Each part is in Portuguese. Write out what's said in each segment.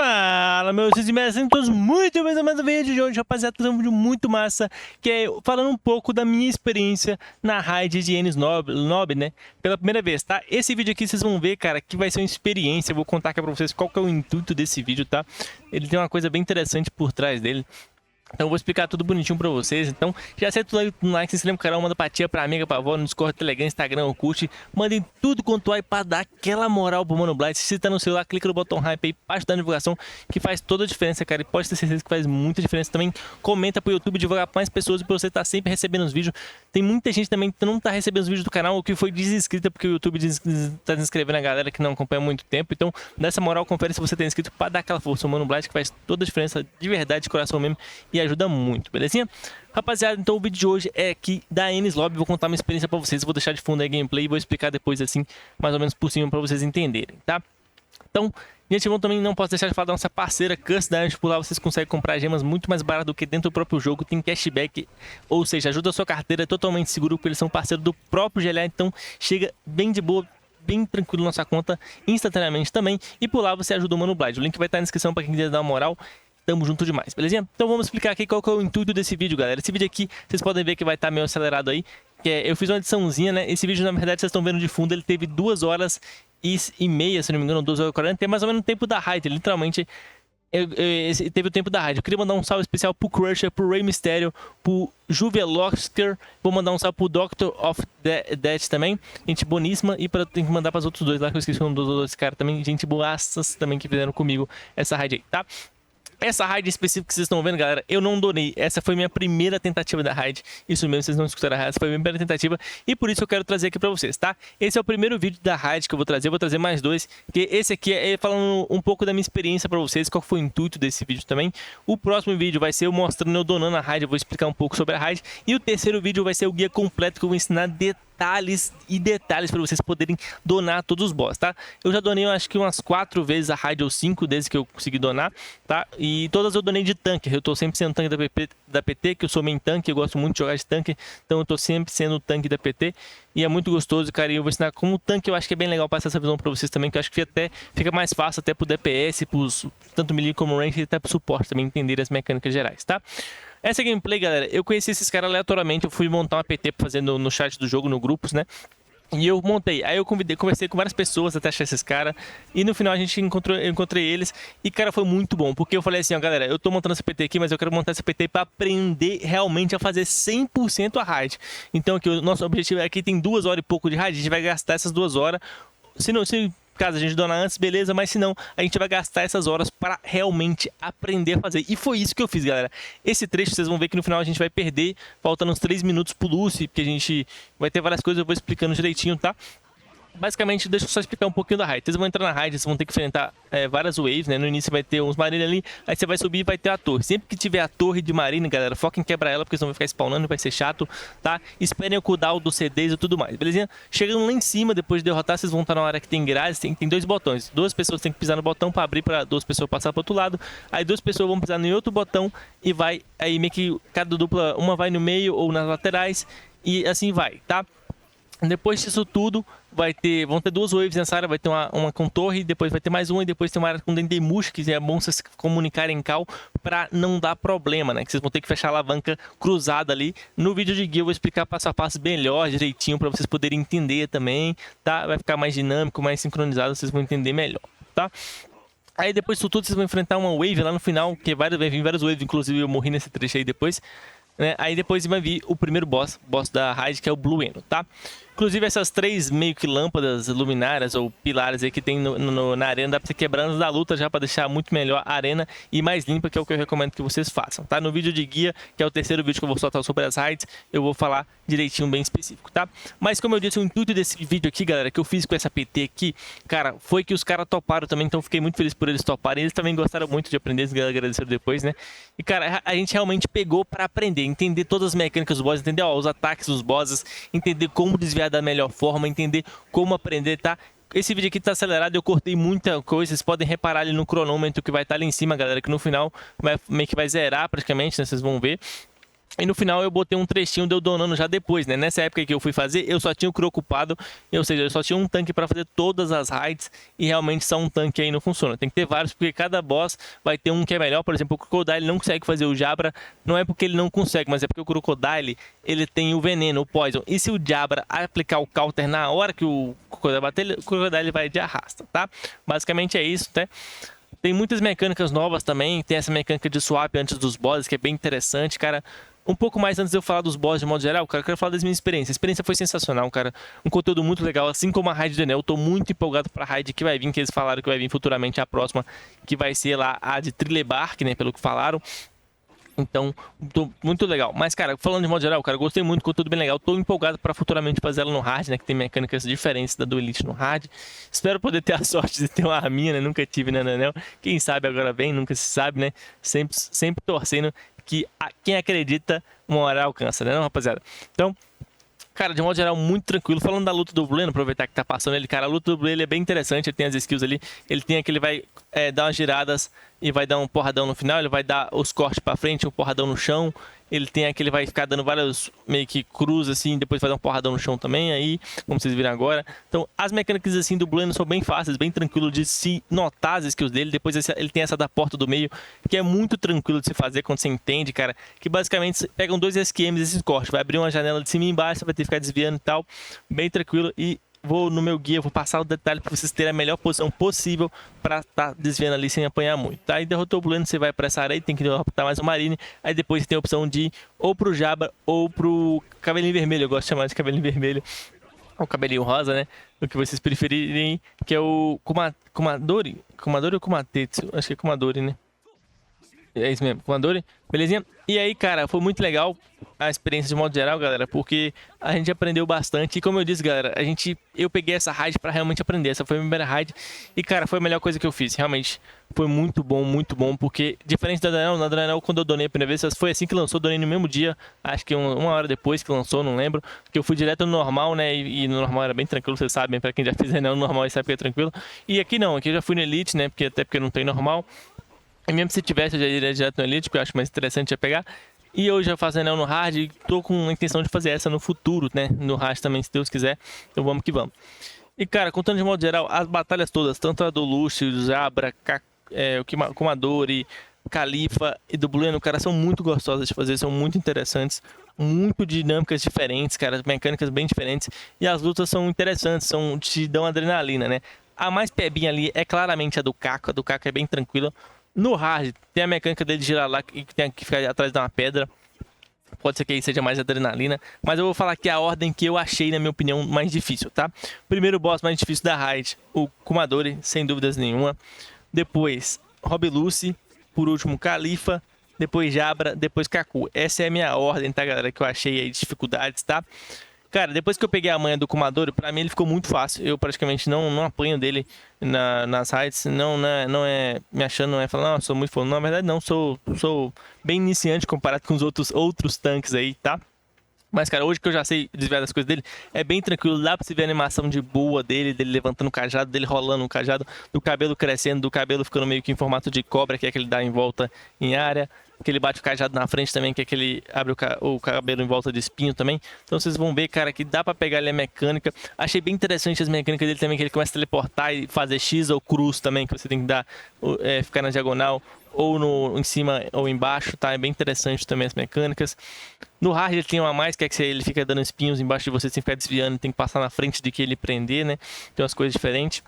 Fala, meus sejam todos muito bem mais um vídeo de hoje, rapaziada. Tá um vídeo muito massa, que é falando um pouco da minha experiência na raid de Enies Lobby, né? Pela primeira vez, tá? Esse vídeo aqui vocês vão ver, cara, que vai ser uma experiência. Eu vou contar aqui pra vocês qual que é o intuito desse vídeo, tá? Ele tem uma coisa bem interessante por trás dele. Então eu vou explicar tudo bonitinho pra vocês. Então já acerta o like, se inscreve no canal, manda pra tia, pra amiga, pra avó, no Discord, Telegram, Instagram, Orkut. Mandem tudo quanto vai pra dar aquela moral pro Mano Blight. Se você tá no celular, clica no botão hype aí, parte da divulgação, que faz toda a diferença, cara. E pode ter certeza que faz muita diferença também. Comenta pro YouTube, divulgar pra mais pessoas e pra você estar sempre recebendo os vídeos. Tem muita gente também que não tá recebendo os vídeos do canal, ou que foi desinscrita, porque o YouTube tá desinscrevendo a galera que não acompanha há muito tempo. Então, dessa moral, confere se você tá inscrito pra dar aquela força. O Mano Blight, que faz toda a diferença de verdade, de coração mesmo, e ajuda muito, belezinha? Rapaziada, então o vídeo de hoje é aqui da Enies Lobby. Vou contar uma experiência pra vocês, vou deixar de fundo aí a gameplay e vou explicar depois assim, mais ou menos por cima, pra vocês entenderem, tá? Então, gente, eu também não posso deixar de falar da nossa parceira Custard. Por lá vocês conseguem comprar gemas muito mais barato do que dentro do próprio jogo. Tem cashback, ou seja, ajuda a sua carteira, é totalmente seguro, porque eles são parceiros do próprio GLA. Então chega bem de boa, bem tranquilo na nossa conta, instantaneamente também. E por lá você ajuda o Mano Blight. O link vai estar na descrição para quem quiser dar uma moral. Tamo junto demais, belezinha? Então vamos explicar aqui qual que é o intuito desse vídeo, galera. Esse vídeo aqui, vocês podem ver que vai estar meio acelerado aí. Eu fiz uma ediçãozinha, né? Esse vídeo, na verdade, vocês estão vendo de fundo, ele teve 2 horas e meia, se não me engano, 2 horas e 40. Tem mais ou menos o tempo da raid, literalmente. Teve o tempo da raid. Eu queria mandar um salve especial pro Crusher, pro Rey Mysterio, pro Juvelosker. Vou mandar um salve pro Doctor of Death também. Gente boníssima. E tem que mandar para os outros dois lá, que eu esqueci o nome dos outros caras também. Gente boaças também que fizeram comigo essa raid aí, tá? Essa raid específica que vocês estão vendo, galera, eu não donei. Essa foi minha primeira tentativa da raid. Isso mesmo, vocês não escutaram errado. Essa foi a minha primeira tentativa. E por isso eu quero trazer aqui pra vocês, tá? Esse é o primeiro vídeo da raid que eu vou trazer. Eu vou trazer mais 2. Que esse aqui é falando um pouco da minha experiência pra vocês. Qual foi o intuito desse vídeo também. O próximo vídeo vai ser eu mostrando eu donando a raid. Eu vou explicar um pouco sobre a raid. E o terceiro vídeo vai ser o guia completo, que eu vou ensinar detalhes para vocês poderem donar todos os boss, tá? Eu já donei, eu acho que umas 4 vezes a raid ou 5 desde que eu consegui donar, tá? E todas eu donei de tanque. Eu tô sempre sendo tanque da PT, que eu sou main tanque, eu gosto muito de jogar de tanque, então eu tô sempre sendo o tanque da PT. E é muito gostoso, cara, e eu vou ensinar como tanque. Eu acho que é bem legal passar essa visão pra vocês também, que eu acho que até fica mais fácil até pro DPS, tanto melee como range, e até pro suporte também entender as mecânicas gerais, tá? Essa gameplay, galera, eu conheci esses caras aleatoriamente. Eu fui montar uma PT pra fazer no chat do jogo, no grupos, né? E eu montei, aí eu conversei com várias pessoas até achar esses caras. E no final eu encontrei eles. E, cara, foi muito bom, porque eu falei assim, ó, galera, eu tô montando essa PT aqui, mas eu quero montar essa PT pra aprender realmente a fazer 100% a raid. Então aqui, o nosso objetivo aqui tem 2 horas e pouco de raid. A gente vai gastar essas 2 horas. Se caso a gente donar antes, beleza, mas se não, a gente vai gastar essas horas para realmente aprender a fazer. E foi isso que eu fiz, galera. Esse trecho vocês vão ver que no final a gente vai perder, faltando uns 3 minutos pro Lucy, porque a gente vai ter várias coisas, eu vou explicando direitinho, tá? Basicamente, deixa eu só explicar um pouquinho da raid. Vocês vão entrar na raid, vocês vão ter que enfrentar várias waves, né? No início vai ter uns marines ali, aí você vai subir e vai ter a torre. Sempre que tiver a torre de marine, galera, foca em quebrar ela, porque senão vai ficar spawnando, vai ser chato, tá? Esperem o cooldown dos CDs e tudo mais, belezinha? Chegando lá em cima, depois de derrotar, vocês vão estar na área que tem grades, tem 2 botões. 2 pessoas têm que pisar no botão para abrir, para 2 pessoas passar pro outro lado. Aí 2 pessoas vão pisar em outro botão e vai, aí meio que cada dupla, uma vai no meio ou nas laterais, e assim vai, tá? Depois disso tudo, vão ter 2 waves nessa área, vai ter uma com torre, depois vai ter mais uma, e depois tem uma área com dendemush, que é bom vocês comunicarem em call pra não dar problema, né? Que vocês vão ter que fechar a alavanca cruzada ali. No vídeo de guia eu vou explicar passo a passo melhor, direitinho, pra vocês poderem entender também, tá? Vai ficar mais dinâmico, mais sincronizado, vocês vão entender melhor, tá? Aí depois disso tudo vocês vão enfrentar uma wave lá no final, que vai vir várias waves, inclusive eu morri nesse trecho aí depois. Né? Aí depois vai vir o primeiro boss da raid, que é o Blue Eno, tá? Inclusive essas 3 meio que lâmpadas luminárias ou pilares aí que tem na arena, dá pra você quebrar antes da luta já, pra deixar muito melhor a arena e mais limpa, que é o que eu recomendo que vocês façam, tá? No vídeo de guia, que é o terceiro vídeo que eu vou soltar sobre as raids, eu vou falar direitinho, bem específico, tá? Mas como eu disse, o intuito desse vídeo aqui, galera, que eu fiz com essa PT aqui, cara, foi que os caras toparam também, então fiquei muito feliz por eles toparem. Eles também gostaram muito de aprender, eles agradeceram depois, né? E, cara, a gente realmente pegou pra aprender, entender todas as mecânicas dos bosses, entender, ó, os ataques dos bosses, entender como desviar da melhor forma, entender como aprender, tá? Esse vídeo aqui tá acelerado, eu cortei muita coisa, vocês podem reparar ali no cronômetro que vai estar ali em cima, galera, que no final meio que vai zerar praticamente, né? Vocês vão ver. E no final eu botei um trechinho de eu donando já depois, né? Nessa época que eu fui fazer, eu só tinha o Crow ocupado, ou seja, eu só tinha um tanque para fazer todas as raids e realmente só um tanque aí não funciona. Tem que ter vários, porque cada boss vai ter um que é melhor. Por exemplo, o Crocodile não consegue fazer o Jabra, não é porque ele não consegue, mas é porque o Crocodile, ele tem o veneno, o Poison. E se o Jabra aplicar o counter na hora que o Crocodile bater, o Crocodile vai de arrasta, tá? Basicamente é isso, tá? Tem muitas mecânicas novas também, tem essa mecânica de swap antes dos bosses, que é bem interessante, cara. Um pouco mais antes de eu falar dos bosses de modo geral, cara, eu quero falar das minhas experiências. A experiência foi sensacional, cara. Um conteúdo muito legal, assim como a raid do Enel. Eu tô muito empolgado pra raid que vai vir, que eles falaram que vai vir futuramente a próxima, que vai ser lá a de Trilebark, né, pelo que falaram. Então, muito legal. Mas, cara, falando de modo geral, cara, eu gostei muito, conteúdo bem legal. Tô empolgado para futuramente fazer ela no hard, né? Que tem mecânicas diferentes da do Elite no hard. Espero poder ter a sorte de ter uma arminha, né? Nunca tive, né, no Anel. Quem sabe agora vem, nunca se sabe, né? Sempre torcendo que quem acredita uma hora alcança, né, não, rapaziada? Então, cara, de modo geral, muito tranquilo. Falando da luta do Blue, aproveitar que tá passando ele, cara, a luta do Blue ele é bem interessante, ele tem as skills ali, ele tem aquele, vai dar umas giradas e vai dar um porradão no final, ele vai dar os cortes pra frente, um porradão no chão, ele tem aquele, vai ficar dando vários meio que cruz assim, depois vai dar um porradão no chão também, aí, como vocês viram agora. Então, as mecânicas assim do Blue são bem fáceis, bem tranquilo de se notar as skills dele. Depois ele tem essa da porta do meio, que é muito tranquilo de se fazer quando você entende, cara, que basicamente pegam dois SQMs esses cortes, vai abrir uma janela de cima e embaixo, você vai ter que ficar desviando e tal, bem tranquilo. E vou no meu guia, vou passar o detalhe para vocês terem a melhor posição possível para estar desviando ali sem apanhar muito, tá? Aí derrotou o Blue, você vai para essa área e tem que derrotar mais o Marine. Aí depois você tem a opção de ir ou pro Jabba ou pro cabelinho vermelho, eu gosto de chamar de cabelinho vermelho, ou cabelinho rosa, né? O que vocês preferirem, que é o Kumadori ou Kumatetsu? Acho que é Kumadori, né? É isso mesmo, Kumadori, belezinha? E aí, cara, foi muito legal a experiência de modo geral, galera, porque a gente aprendeu bastante. E como eu disse, galera, eu peguei essa raid pra realmente aprender. Essa foi a minha primeira raid e, cara, foi a melhor coisa que eu fiz. Realmente, foi muito bom, porque diferente da Daniel, na Daniel, quando eu donei a primeira vez, foi assim que lançou, donei no mesmo dia, acho que uma hora depois que lançou, não lembro, que eu fui direto no normal, né, e no normal era bem tranquilo, vocês sabem, pra quem já fez Daniel no normal, sabe que é tranquilo. E aqui não, aqui eu já fui no Elite, né, até porque não tem normal. E mesmo se tivesse, eu já iria direto no Elite, porque eu acho mais interessante pegar. E eu já faço Anel no hard e tô com a intenção de fazer essa no futuro, né? No hard também, se Deus quiser. Então vamos que vamos. E, cara, contando de modo geral, as batalhas todas, tanto a do Lucio, do Jabra, o Kumadori, Califa e do Blueno, cara, são muito gostosas de fazer, são muito interessantes, muito dinâmicas diferentes, cara, mecânicas bem diferentes. E as lutas são interessantes, te dão adrenalina, né? A mais pebinha ali é claramente a do Caco é bem tranquila. No hard, tem a mecânica dele de girar lá e tem que ficar atrás de uma pedra. Pode ser que aí seja mais adrenalina, mas eu vou falar aqui a ordem que eu achei, na minha opinião, mais difícil, tá? Primeiro boss mais difícil da raid, o Kumadori, sem dúvidas nenhuma. Depois, Rob Lucy. Por último, Califa. Depois Jabra, depois Kaku. Essa é a minha ordem, tá, galera? Que eu achei aí de dificuldades, tá? Cara, depois que eu peguei a manha do Kumadori, pra mim ele ficou muito fácil. Eu praticamente não apanho dele nas raids. Não é me achando, não é falando, não, sou muito foda. Na verdade, não, sou bem iniciante comparado com os outros tanques aí, tá? Mas, cara, hoje que eu já sei desviar das coisas dele, é bem tranquilo. Dá pra você ver a animação de boa dele levantando o cajado, dele rolando o cajado, do cabelo crescendo, do cabelo ficando meio que em formato de cobra, que é que ele dá em volta em área. Que ele bate o cajado na frente também, que é que ele abre o cabelo em volta de espinho também. Então vocês vão ver, cara, que dá pra pegar ali a mecânica. Achei bem interessante as mecânicas dele também, que ele começa a teleportar e fazer X ou cruz também, que você tem que dar, ficar na diagonal, ou em cima ou embaixo, tá? É bem interessante também as mecânicas. No hard ele tem uma mais, que é que ele fica dando espinhos embaixo de você, sem ficar desviando, tem que passar na frente de que ele prender, né? Tem umas coisas diferentes.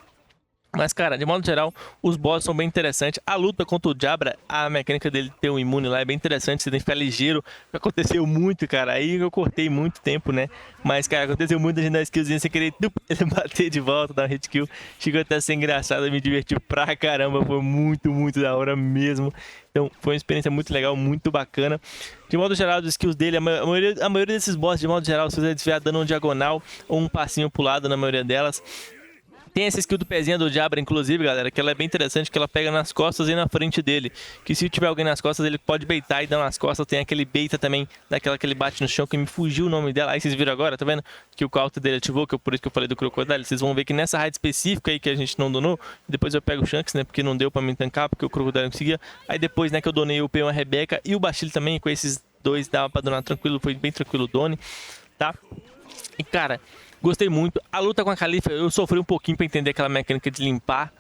Mas, cara, de modo geral, os bosses são bem interessantes. A luta contra o Jabra, a mecânica dele ter um imune lá é bem interessante. Você tem que ficar ligeiro. Aconteceu muito, cara. Aí eu cortei muito tempo, né? Mas, cara, aconteceu muito a gente dar skillzinha sem querer ele bater de volta, dar um hit kill. Chegou até a ser engraçado, me diverti pra caramba. Foi muito da hora mesmo. Então, foi uma experiência muito legal, muito bacana. De modo geral, os skills dele, a maioria desses bosses, de modo geral, se você desviar dando um diagonal ou um passinho pro lado na maioria delas. Tem essa skill do pezinho do Jabra, inclusive, galera, que ela é bem interessante, que ela pega nas costas e na frente dele. Que se tiver alguém nas costas, ele pode baitar e dar nas costas. Tem aquele baita também, daquela que ele bate no chão, que me fugiu o nome dela. Aí vocês viram agora, tá vendo? Que o counter dele ativou, que por isso que eu falei do Crocodile. Vocês vão ver que nessa raid específica aí que a gente não donou, depois eu pego o Shanks, né, porque não deu pra me tancar, porque o Crocodile não conseguia. Aí depois, né, que eu donei o P1 Rebeca e o Bashir também, com esses 2 dava pra donar tranquilo, foi bem tranquilo o Done, tá? E cara, gostei muito. A luta com a Califa, eu sofri um pouquinho pra entender aquela mecânica de limpar,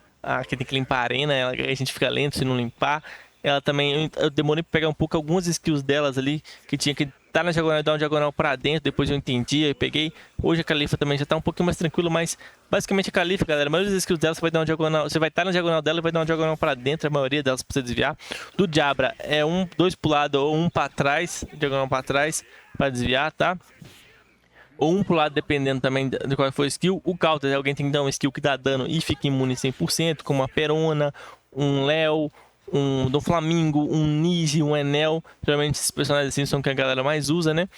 que tem que limpar a arena, a gente fica lento se não limpar. Ela também, eu demorei pra pegar um pouco algumas skills delas ali, que tinha que estar na diagonal e dar uma diagonal pra dentro, depois eu entendi, aí peguei. Hoje a Califa também já tá um pouquinho mais tranquilo, mas basicamente a Califa, galera, a maioria das skills dela você vai dar uma diagonal, você vai estar na diagonal dela e vai dar uma diagonal pra dentro, a maioria delas pra você desviar. Do Jabra é dois pro lado ou um pra trás, diagonal pra trás, pra desviar, tá? Ou um pro lado, dependendo também de qual for a skill. O counter, alguém tem que dar uma skill que dá dano e fica imune 100%, como a Perona, um Léo, um do Flamingo, um Niji, um Enel. Geralmente esses personagens assim são que a galera mais usa, né?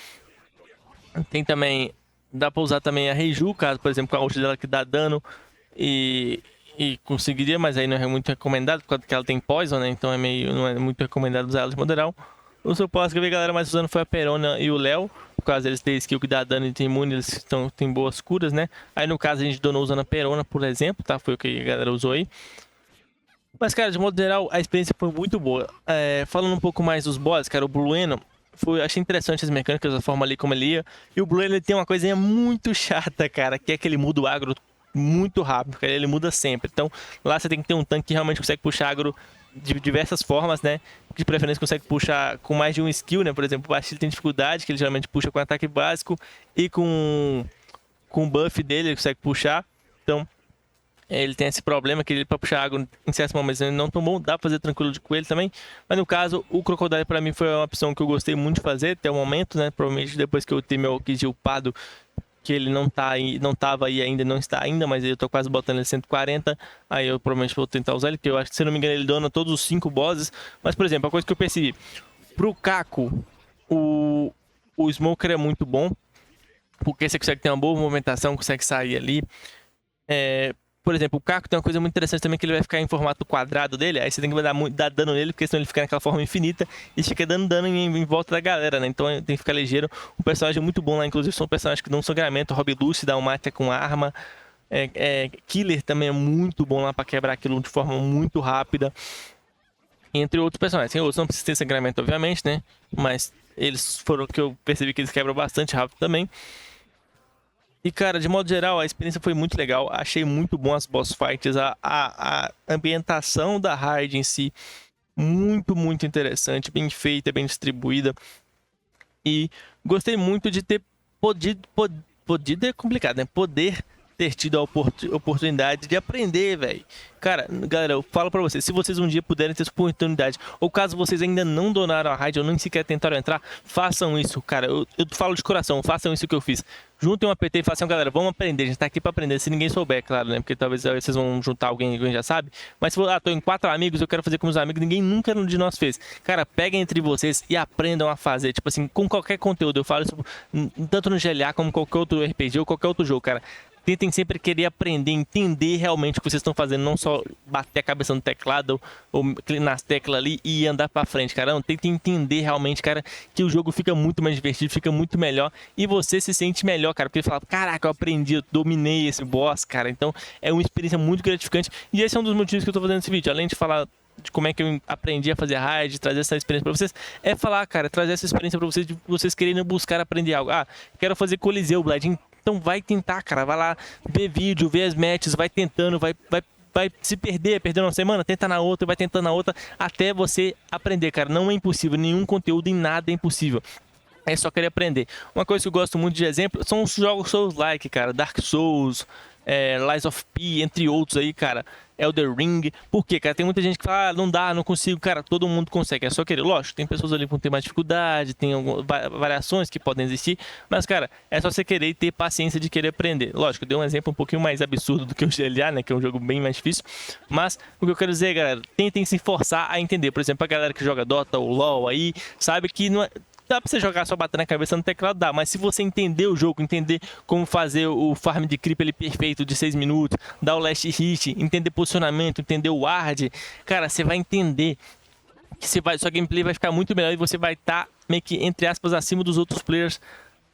Tem também, dá pra usar também a Reiju, caso, por exemplo, com a ult dela que dá dano e conseguiria, mas aí não é muito recomendado, porque ela tem Poison, né? Então não é muito recomendado usar ela de moderal. O suporte que eu vi a galera mais usando foi a Perona e o Léo. Por causa deles terem skill que dá dano e tem imune, eles têm boas curas, né? Aí no caso a gente donou usando a Perona, por exemplo, tá? Foi o que a galera usou aí. Mas, cara, de modo geral, a experiência foi muito boa. Falando um pouco mais dos bosses, cara, o Blueno, achei interessante as mecânicas, a forma ali como ele ia. E o Blueno, ele tem uma coisinha muito chata, cara, que é que ele muda o agro muito rápido, cara. Ele muda sempre. Então, lá você tem que ter um tanque que realmente consegue puxar agro de diversas formas, né? De preferência consegue puxar com mais de um skill, né? Por exemplo, o Bastille tem dificuldade, que ele geralmente puxa com ataque básico e com o buff dele ele consegue puxar. Então, ele tem esse problema que ele para puxar água em certos momentos ele não tão bom, dá pra fazer tranquilo com ele também. Mas no caso, o Crocodile pra mim foi uma opção que eu gostei muito de fazer até o momento, né? Provavelmente depois que eu ter meu Kid upado, que ele não tava aí ainda, não está ainda, mas eu tô quase botando ele 140, aí eu provavelmente vou tentar usar ele, porque eu acho que, se não me engano, ele dona todos os 5 bosses. Mas, por exemplo, a coisa que eu percebi, pro Caco, o Smoker é muito bom, porque você consegue ter uma boa movimentação, consegue sair ali. Por exemplo, o Caco tem uma coisa muito interessante também, que ele vai ficar em formato quadrado dele, aí você tem que dar dano nele, porque senão ele fica naquela forma infinita e fica dando dano em volta da galera, né? Então tem que ficar ligeiro. Um personagem muito bom lá, inclusive são personagens que dão sangramento, Rob Lucy dá um mate com arma, Killer também é muito bom lá pra quebrar aquilo de forma muito rápida, entre outros personagens. Tem outros, não precisa ter sangramento, obviamente, né? Mas eles foram que eu percebi que eles quebram bastante rápido também. E, cara, de modo geral, a experiência foi muito legal. Achei muito bom as boss fights. A ambientação da raid em si, muito, muito interessante. Bem feita, bem distribuída. E gostei muito de ter podido é complicado, né? Poder ter tido a oportunidade de aprender, velho. Cara, galera, eu falo pra vocês, se vocês um dia puderem ter essa oportunidade, ou caso vocês ainda não donaram a raid, ou nem sequer tentaram entrar, façam isso, cara. Eu falo de coração, façam isso que eu fiz. Juntem um APT e façam, galera, vamos aprender. A gente tá aqui pra aprender, se ninguém souber, claro, né? Porque talvez vocês vão juntar alguém já sabe. Mas se tô em 4 amigos, eu quero fazer com os amigos, ninguém nunca de nós fez. Cara, peguem entre vocês e aprendam a fazer. Tipo assim, com qualquer conteúdo. Eu falo isso tanto no GLA como qualquer outro RPG ou qualquer outro jogo, cara. Tentem sempre querer aprender, entender realmente o que vocês estão fazendo, não só bater a cabeça no teclado ou nas teclas ali e andar pra frente, cara. Não, tentem entender realmente, cara, que o jogo fica muito mais divertido, fica muito melhor e você se sente melhor, cara, porque fala, caraca, eu aprendi, eu dominei esse boss, cara. Então é uma experiência muito gratificante e esse é um dos motivos que eu tô fazendo esse vídeo, além de falar de como é que eu aprendi a fazer raid, trazer essa experiência pra vocês, é falar, cara, trazer essa experiência pra vocês, de vocês querendo buscar aprender algo. Quero fazer Coliseu, Blade. Então vai tentar, cara, vai lá ver vídeo, ver as matches, vai tentando, vai se perder uma semana, tenta na outra, vai tentando na outra, até você aprender, cara. Não é impossível, nenhum conteúdo em nada é impossível. É só querer aprender. Uma coisa que eu gosto muito de exemplo são os jogos Souls-like, cara. Dark Souls, Lies of P, entre outros aí, cara. Elden Ring. Por quê, cara? Tem muita gente que fala, não dá, não consigo. Cara, todo mundo consegue. É só querer. Lógico, tem pessoas ali que vão ter mais dificuldade, tem variações que podem existir. Mas, cara, é só você querer e ter paciência de querer aprender. Lógico, eu dei um exemplo um pouquinho mais absurdo do que o GLA, né? Que é um jogo bem mais difícil. Mas, o que eu quero dizer, galera, tentem se forçar a entender. Por exemplo, a galera que joga Dota ou LoL aí, sabe que não é... Dá pra você jogar só bater na cabeça no teclado, dá. Mas se você entender o jogo, entender como fazer o farm de creep ali perfeito de 6 minutos, dar o last hit, entender posicionamento, entender o ward, cara, você vai entender que sua gameplay vai ficar muito melhor e você vai estar meio que, entre aspas, acima dos outros players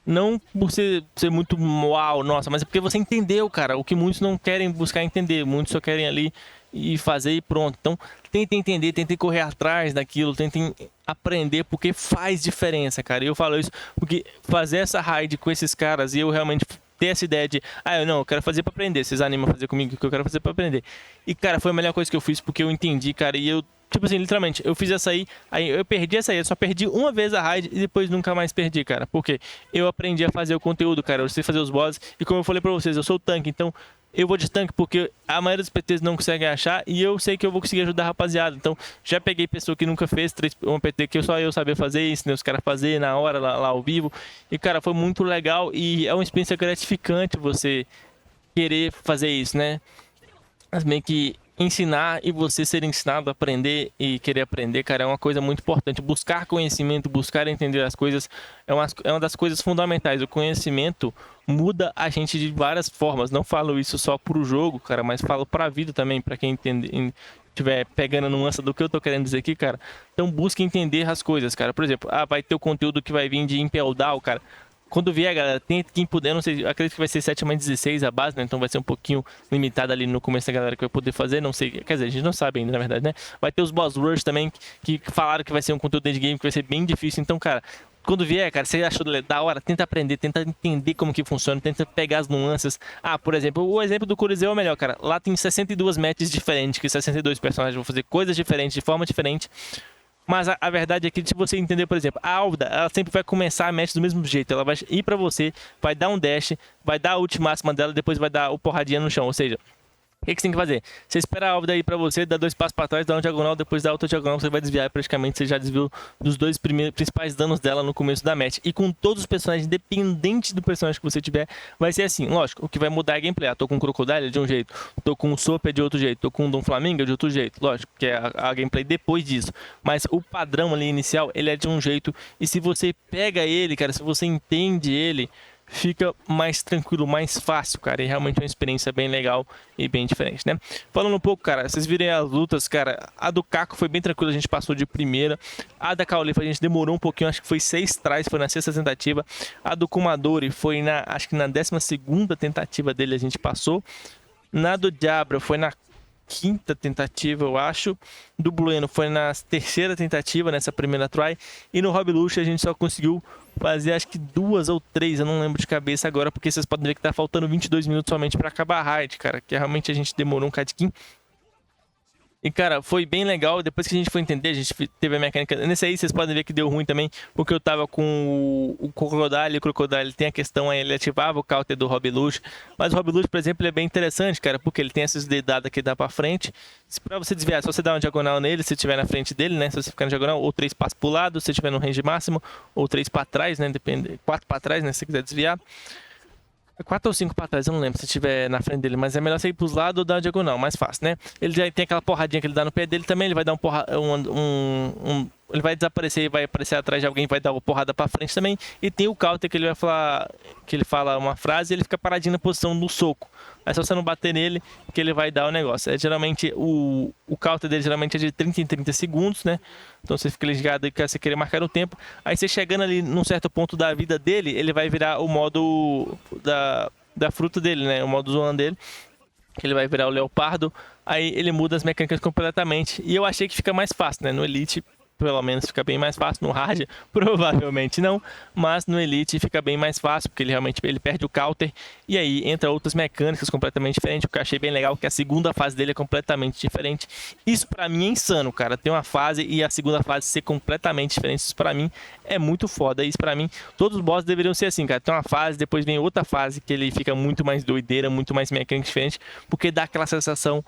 Não por ser muito uau, nossa, mas é porque você entendeu, cara, o que muitos não querem buscar entender, muitos só querem ali e fazer e pronto. Então, tentem entender, tentem correr atrás daquilo, tentem aprender, porque faz diferença, cara. E eu falo isso porque fazer essa raid com esses caras e eu realmente ter essa ideia de, eu quero fazer pra aprender, vocês animam a fazer comigo o que eu quero fazer pra aprender. E, cara, foi a melhor coisa que eu fiz porque eu entendi, cara, e eu, tipo assim, literalmente, eu fiz essa aí eu perdi essa aí, eu só perdi uma vez a raid e depois nunca mais perdi, cara. Porque eu aprendi a fazer o conteúdo, cara, eu sei fazer os bosses e como eu falei pra vocês, eu sou o tanque, então eu vou de tanque porque a maioria dos PTs não conseguem achar e eu sei que eu vou conseguir ajudar a rapaziada. Então, já peguei pessoa que nunca fez um PT que só eu sabia fazer, ensinei os caras a fazer na hora, lá ao vivo. E, cara, foi muito legal e é uma experiência gratificante você querer fazer isso, né? Mas meio que ensinar e você ser ensinado a aprender e querer aprender, cara, é uma coisa muito importante. Buscar conhecimento, buscar entender as coisas é uma das coisas fundamentais. O conhecimento muda a gente de várias formas. Não falo isso só pro jogo, cara, mas falo pra vida também, pra quem entende, estiver pegando a nuance do que eu tô querendo dizer aqui, cara. Então busque entender as coisas, cara. Por exemplo, vai ter o conteúdo que vai vir de Impel Down, cara. Quando vier, galera, tem quem puder, não sei, acredito que vai ser 7/16 a base, né? Então vai ser um pouquinho limitado ali no começo da galera que vai poder fazer, não sei, quer dizer, a gente não sabe ainda, na verdade, né? Vai ter os Boss Rush também, que falaram que vai ser um conteúdo de game que vai ser bem difícil, então, cara, quando vier, cara, você achou da hora, tenta aprender, tenta entender como que funciona, tenta pegar as nuances. Por exemplo, o exemplo do Coliseu é o melhor, cara. Lá tem 62 matches diferentes, que 62 personagens vão fazer coisas diferentes, de forma diferente. Mas a verdade é que se você entender, por exemplo, a Alda, ela sempre vai começar a match do mesmo jeito. Ela vai ir pra você, vai dar um dash, vai dar a ult máxima dela, depois vai dar o porradinha no chão. Ou seja, o que você tem que fazer? Você espera a Alda ir pra você, dá 2 passos pra trás, dá um diagonal, depois dá outra diagonal, você vai desviar. Praticamente você já desviou dos 2 principais danos dela no começo da match. E com todos os personagens, independente do personagem que você tiver, vai ser assim. Lógico, o que vai mudar é a gameplay. Tô com o Crocodile de um jeito, tô com o Sopa de outro jeito, tô com o Dom Flamingo de outro jeito. Lógico, que é a gameplay depois disso. Mas o padrão ali inicial, ele é de um jeito. E se você pega ele, cara, se você entende ele, fica mais tranquilo, mais fácil, cara. E realmente é uma experiência bem legal e bem diferente, né? Falando um pouco, cara, vocês virem as lutas, cara, a do Caco foi bem tranquila, a gente passou de primeira. A da Caulifa a gente demorou um pouquinho, acho que foi 6 tries, foi na 6ª tentativa. A do Kumadori foi acho que na 12ª tentativa dele a gente passou. Na do Diablo foi na 5ª tentativa, eu acho. Do Bueno foi na 3ª tentativa, nessa primeira try. E no Rob Lush a gente só conseguiu fazer acho que 2 ou 3, eu não lembro de cabeça agora, porque vocês podem ver que tá faltando 22 minutos somente pra acabar a raid, cara, que realmente a gente demorou um cadinho. E, cara, foi bem legal. Depois que a gente foi entender, a gente teve a mecânica. Nesse aí, vocês podem ver que deu ruim também, porque eu tava com o Crocodile. O Crocodile tem a questão aí, ele ativava o counter do Rob Lush. Mas o Rob Lush, por exemplo, ele é bem interessante, cara, porque ele tem essas dedadas que dá pra frente. Pra você desviar, é só você dar uma diagonal nele, se estiver na frente dele, né? Se você ficar na diagonal, ou 3 passos pro lado, se estiver no range máximo, ou 3 pra trás, né? Depende, 4 pra trás, né? Se você quiser desviar. 4 ou 5 pra trás, eu não lembro se estiver na frente dele, mas é melhor você ir pros lados ou dar a diagonal, mais fácil, né? Ele já tem aquela porradinha que ele dá no pé dele também, ele vai dar ele vai desaparecer e vai aparecer atrás de alguém, vai dar uma porrada pra frente também. E tem o counter que ele vai falar, que ele fala uma frase e ele fica paradinho na posição do soco. É só você não bater nele que ele vai dar o negócio. Geralmente, o counter dele geralmente é de 30 em 30 segundos, né? Então você fica ligado aí que você querer marcar o tempo. Aí você chegando ali num certo ponto da vida dele, ele vai virar o modo da fruta dele, né? O modo zoando dele. Que ele vai virar o leopardo. Aí ele muda as mecânicas completamente. E eu achei que fica mais fácil, né? No Elite, pelo menos fica bem mais fácil. No Hard, provavelmente não, mas no Elite fica bem mais fácil, porque ele realmente perde o counter, e aí entra outras mecânicas completamente diferentes, o que eu achei bem legal, que a segunda fase dele é completamente diferente. Isso pra mim é insano, cara, ter uma fase e a segunda fase ser completamente diferente, isso pra mim é muito foda, isso pra mim, todos os bosses deveriam ser assim, cara, tem uma fase, depois vem outra fase, que ele fica muito mais doideira, muito mais mecânica diferente, porque dá aquela sensação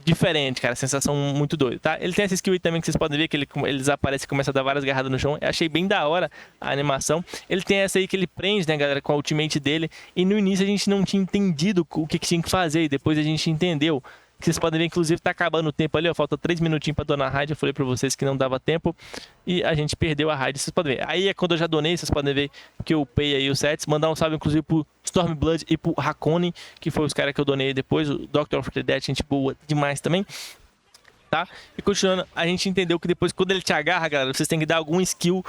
diferente, cara, sensação muito doida, tá? Ele tem essa skill aí também que vocês podem ver que ele desaparece e começa a dar várias agarradas no chão. Eu achei bem da hora a animação. Ele tem essa aí que ele prende, né, galera, com a ultimate dele. E no início a gente não tinha entendido o que tinha que fazer. E depois a gente entendeu. Que vocês podem ver, inclusive, tá acabando o tempo ali, ó. Falta 3 minutinhos pra donar a raid. Eu falei pra vocês que não dava tempo. E a gente perdeu a raid, vocês podem ver. Aí é quando eu já donei, vocês podem ver que eu upei aí os sets. Mandar um salve, inclusive, pro Stormblood e pro Hakone, que foi os caras que eu donei depois. O Doctor of the Dead, gente boa demais também. Tá? E continuando, a gente entendeu que depois, quando ele te agarra, galera, vocês têm que dar algum skill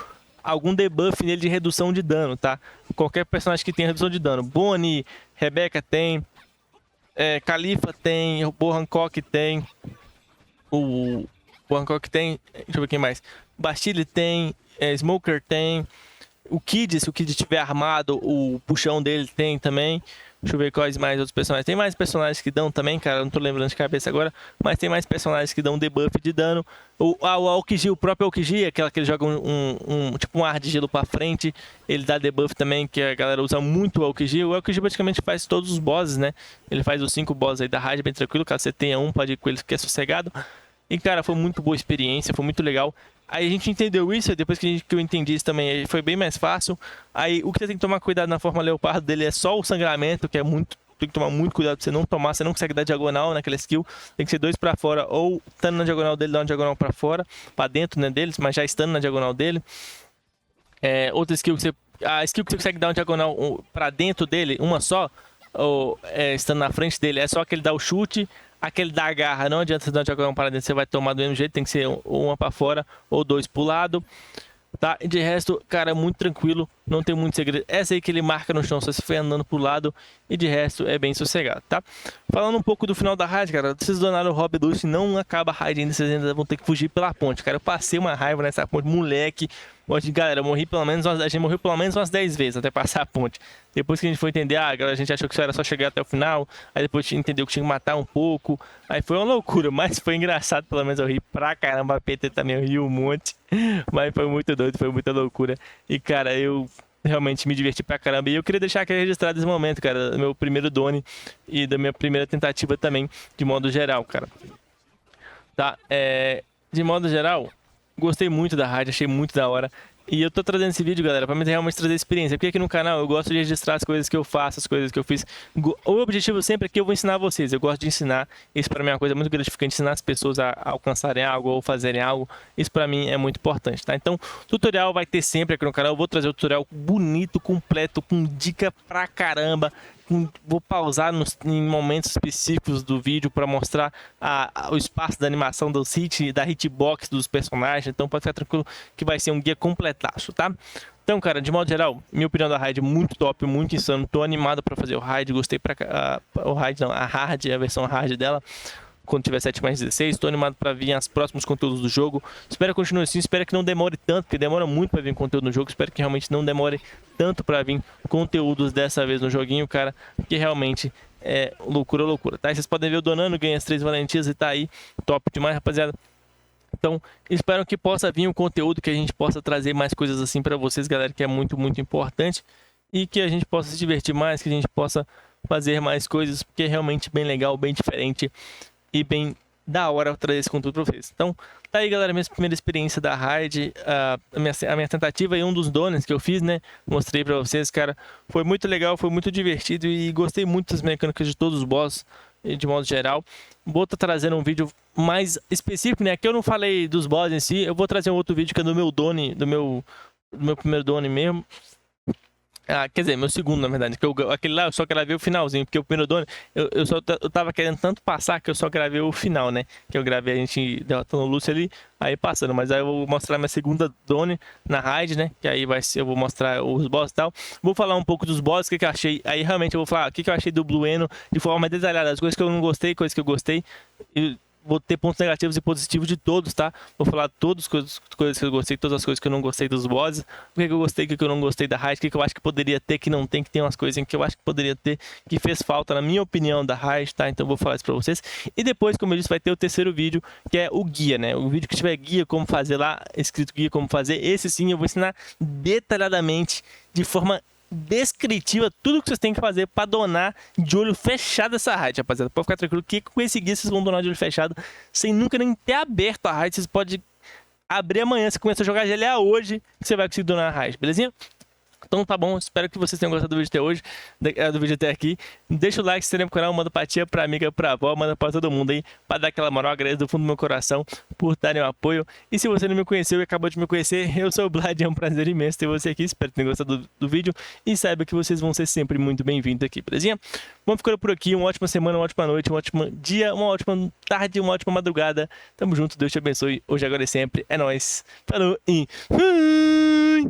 algum debuff nele de redução de dano, tá? Qualquer personagem que tenha redução de dano. Bonnie, Rebecca tem, Khalifa tem, o Bo Hancock tem, o Hancock tem, deixa eu ver quem mais. Bastille tem, Smoker tem, o Kid, se o Kid estiver armado, o puxão dele tem também. Deixa eu ver quais mais outros personagens. Tem mais personagens que dão também, cara. Eu não tô lembrando de cabeça agora. Mas tem mais personagens que dão debuff de dano. O Aokiji, o próprio Aokiji, aquela que ele joga tipo um ar de gelo pra frente. Ele dá debuff também, que a galera usa muito o Aokiji. O Aokiji praticamente faz todos os bosses, né? Ele faz os 5 bosses aí da raid bem tranquilo. Caso você tenha um, pode ir com ele que é sossegado. E, cara, foi muito boa experiência, foi muito legal. Aí a gente entendeu isso, depois que eu entendi isso também, foi bem mais fácil. Aí o que você tem que tomar cuidado na forma leopardo dele é só o sangramento, que é muito... Tem que tomar muito cuidado pra você não tomar, você não consegue dar diagonal naquela skill. Tem que ser 2 pra fora, ou estando na diagonal dele, dar uma diagonal pra fora, pra dentro, né, deles, mas já estando na diagonal dele. Outra skill que você... A skill que você consegue dar uma diagonal pra dentro dele, uma só, ou estando na frente dele, é só que ele dá o chute. Aquele da garra, não adianta você dar uma diagonal para dentro, você vai tomar do mesmo jeito, tem que ser uma para fora ou 2 pro lado, tá? E de resto, cara, muito tranquilo, não tem muito segredo. Essa aí que ele marca no chão, só se for andando pro lado, e de resto é bem sossegado, tá? Falando um pouco do final da raid, cara, vocês donaram o Rob Lucy, não acaba a raid ainda, vocês ainda vão ter que fugir pela ponte, cara. Eu passei uma raiva nessa ponte, moleque. Galera, a gente morreu pelo menos umas 10 vezes até passar a ponte. Depois que a gente foi entender, a gente achou que isso era só chegar até o final. Aí depois a gente entendeu que tinha que matar um pouco. Aí foi uma loucura, mas foi engraçado, pelo menos eu ri pra caramba. A PT também riu um monte. Mas foi muito doido, foi muita loucura. E, cara, eu realmente me diverti pra caramba. E eu queria deixar aqui registrado esse momento, cara, do meu primeiro Done e da minha primeira tentativa também, de modo geral, cara. Tá, de modo geral... Gostei muito da raid, achei muito da hora. E eu tô trazendo esse vídeo, galera, pra mim realmente trazer experiência. Porque aqui no canal eu gosto de registrar as coisas que eu faço, as coisas que eu fiz. O objetivo sempre é que eu vou ensinar vocês. Eu gosto de ensinar. Isso pra mim é uma coisa muito gratificante, ensinar as pessoas a alcançarem algo ou fazerem algo. Isso pra mim é muito importante, tá? Então, tutorial vai ter sempre aqui no canal. Eu vou trazer o tutorial bonito, completo, com dica pra caramba. Vou pausar em momentos específicos do vídeo para mostrar o espaço da animação do hit, da hitbox dos personagens. Então pode ficar tranquilo que vai ser um guia completaço, tá? Então, cara, de modo geral, minha opinião da raid é muito top, muito insano. Tô animado para fazer o raid, gostei a hard, a versão hard dela. Quando tiver 7+16, estou animado para vir os próximos conteúdos do jogo. Espero que continue assim, espero que não demore tanto, porque demora muito para vir conteúdo no jogo. Espero que realmente não demore tanto para vir conteúdos dessa vez no joguinho, cara, que realmente é loucura, loucura, tá? E vocês podem ver o Donano ganha as 3 valentias e tá aí, top demais, rapaziada. Então, espero que possa vir um conteúdo, que a gente possa trazer mais coisas assim para vocês, galera, que é muito, muito importante. E que a gente possa se divertir mais, que a gente possa fazer mais coisas, porque é realmente bem legal, bem diferente. E bem da hora trazer esse conteúdo pra vocês. Então, tá aí, galera, minha primeira experiência da raid, a minha tentativa e um dos dones que eu fiz, né? Mostrei pra vocês, cara. Foi muito legal, foi muito divertido e gostei muito das mecânicas de todos os bosses, de modo geral. Vou estar trazendo um vídeo mais específico, né? Aqui eu não falei dos bosses em si, eu vou trazer um outro vídeo que é do meu done, do meu primeiro done mesmo. Quer dizer, meu segundo, na verdade, aquele lá eu só gravei o finalzinho, porque o primeiro Done, eu tava querendo tanto passar que eu só gravei o final, né? Que eu gravei a gente derrotando o Lúcio ali, aí passando, mas aí eu vou mostrar minha segunda Done na raid, né? Que aí eu vou mostrar os bosses e tal. Vou falar um pouco dos bosses, o que eu achei, aí realmente eu vou falar o que eu achei do Blueno de forma mais detalhada, as coisas que eu não gostei, coisas que eu gostei. Vou ter pontos negativos e positivos de todos, tá? Vou falar todas as coisas que eu gostei, todas as coisas que eu não gostei dos bosses. O que eu gostei, o que eu não gostei da raid, o que eu acho que poderia ter, que não tem, que tem umas coisas que eu acho que poderia ter, que fez falta, na minha opinião, da raid, tá? Então eu vou falar isso pra vocês. E depois, como eu disse, vai ter o terceiro vídeo, que é o guia, né? O vídeo que tiver guia, como fazer lá, escrito guia, como fazer. Esse sim eu vou ensinar detalhadamente, de forma descritiva, tudo que vocês têm que fazer para donar de olho fechado essa raid, rapaziada. Pode ficar tranquilo que com esse guia vocês vão donar de olho fechado sem nunca nem ter aberto a raid. Vocês podem abrir amanhã, você começa a jogar GLA hoje, que você vai conseguir donar a raid, belezinha? Então tá bom, espero que vocês tenham gostado do vídeo até hoje, do vídeo até aqui. Deixa o like, se inscreve no canal, manda pra tia, pra amiga, pra avó, manda pra todo mundo aí, pra dar aquela moral. Agradeço do fundo do meu coração por darem o apoio. E se você não me conheceu e acabou de me conhecer, eu sou o Vlad, é um prazer imenso ter você aqui. Espero que tenham gostado do vídeo e saiba que vocês vão ser sempre muito bem-vindos aqui, belezinha? Vamos ficando por aqui, uma ótima semana, uma ótima noite, um ótimo dia, uma ótima tarde, uma ótima madrugada. Tamo junto, Deus te abençoe, hoje, agora e sempre. É nóis, falou e fui!